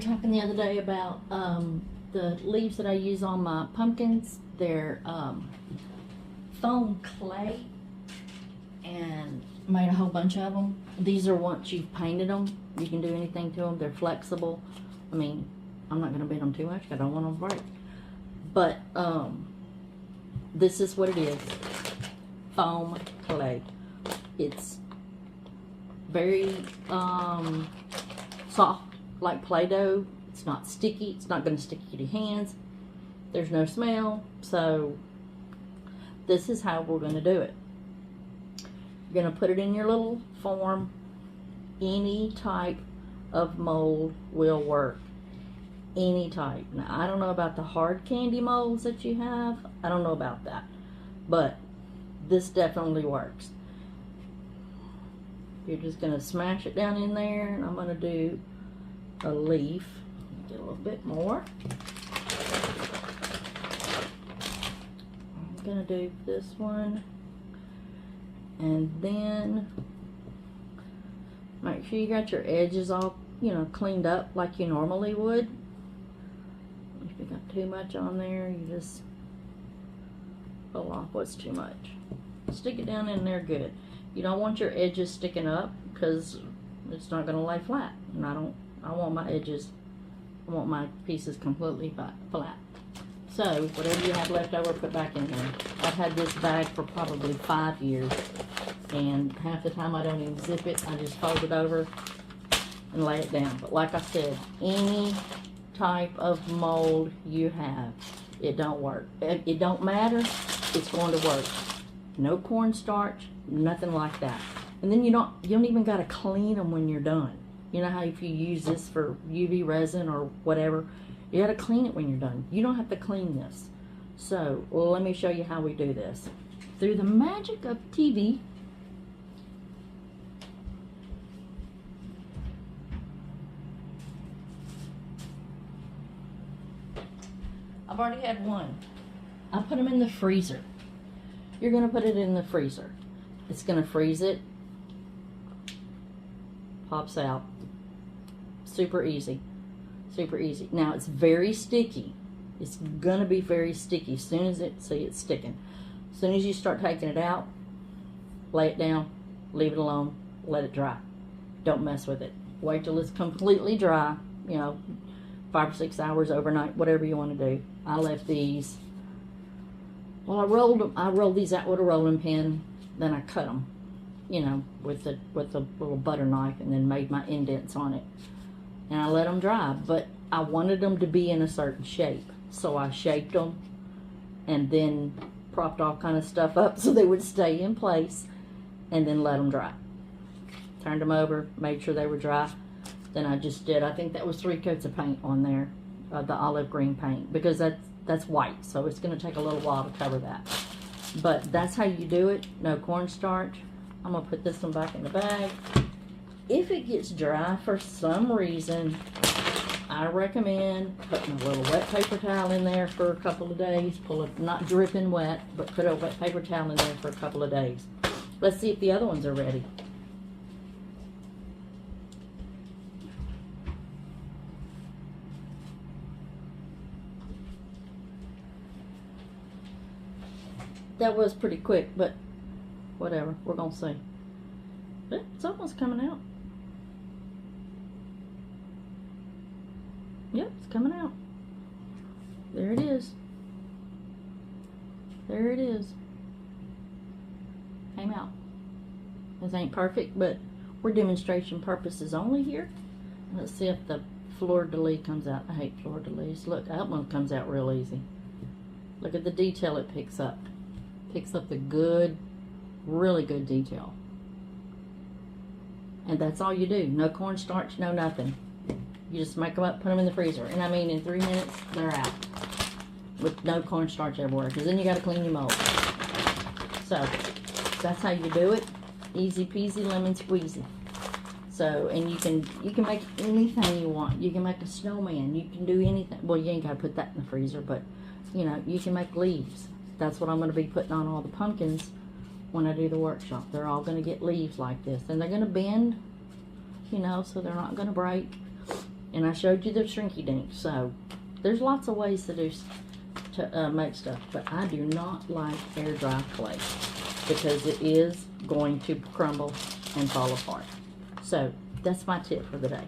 talking the other day about the leaves that I use on my pumpkins. They're foam clay, and made a whole bunch of them. These are once you've painted them. You can do anything to them. They're flexible. I mean, I'm not going to bend them too much. I don't want them to break. But this is what it is. Foam clay. It's very soft, like Play-Doh. It's not sticky. It's not going to stick to your hands. There's no smell. So this is how we're going to do it. You're going to put it in your little form. Any type of mold will work. Any type. Now, I don't know about the hard candy molds that you have. I don't know about that. But this definitely works. You're just going to smash it down in there. And I'm going to do a leaf. Get a little bit more. I'm going to do this one. And then make sure you got your edges all, cleaned up like you normally would. If you got too much on there, you just pull off what's too much. Stick it down in there good. You don't want your edges sticking up because it's not going to lay flat. And I want my edges, I want my pieces completely flat. So whatever you have left over, put back in there. I've had this bag for probably 5 years, and half the time I don't even zip it. I just fold it over and lay it down. But like I said, any type of mold you have, it don't work. It don't matter. It's going to work. No cornstarch, nothing like that. And then you don't even got to clean them when you're done. You know how if you use this for UV resin or whatever, you got to clean it when you're done. You don't have to clean this. So, let me show you how we do this. Through the magic of TV, I've already had one. I put them in the freezer. You're going to put it in the freezer. It's going to freeze it. Pops out. Super easy. Super easy. Now it's very sticky. It's going to be very sticky. As soon as it's sticking. As soon as you start taking it out, lay it down, leave it alone, let it dry. Don't mess with it. Wait till it's completely dry, 5 or 6 hours overnight, whatever you want to do. I left these. Well, I rolled these out with a rolling pin, then I cut them, with a little butter knife, and then made my indents on it. And I let them dry, but I wanted them to be in a certain shape. So I shaped them and then propped all kind of stuff up so they would stay in place, and then let them dry. Turned them over, made sure they were dry. Then I just did, I think that was 3 coats of paint on there, the olive green paint, because that's white, so it's going to take a little while to cover that. But that's how you do it. No cornstarch. I'm going to put this one back in the bag. If it gets dry for some reason, I recommend putting a little wet paper towel in there for a couple of days. Pull it, not dripping wet, but put a wet paper towel in there for a couple of days. Let's see if the other ones are ready. That was pretty quick, but whatever. We're going to see. It's almost coming out. Yep, it's coming out. There it is. There it is. Came out. This ain't perfect, but we're demonstration purposes only here. Let's see if the fleur-de-lis comes out. I hate fleur-de-lis. Look, that one comes out real easy. Look at the detail it picks up. Picks up the good, really good detail. And that's all you do. No cornstarch, no nothing. You just make them up, put them in the freezer. And I mean, in 3 minutes, they're out. With no cornstarch everywhere. Because then you got to clean your mold. So, that's how you do it. Easy peasy, lemon squeezy. So, and you can make anything you want. You can make a snowman. You can do anything. Well, you ain't got to put that in the freezer, but, you can make leaves. That's what I'm going to be putting on all the pumpkins when I do the workshop. They're all going to get leaves like this. And they're going to bend, so they're not going to break. And I showed you the shrinky dink. So there's lots of ways to do to make stuff, but I do not like air dry clay because it is going to crumble and fall apart. So that's my tip for the day.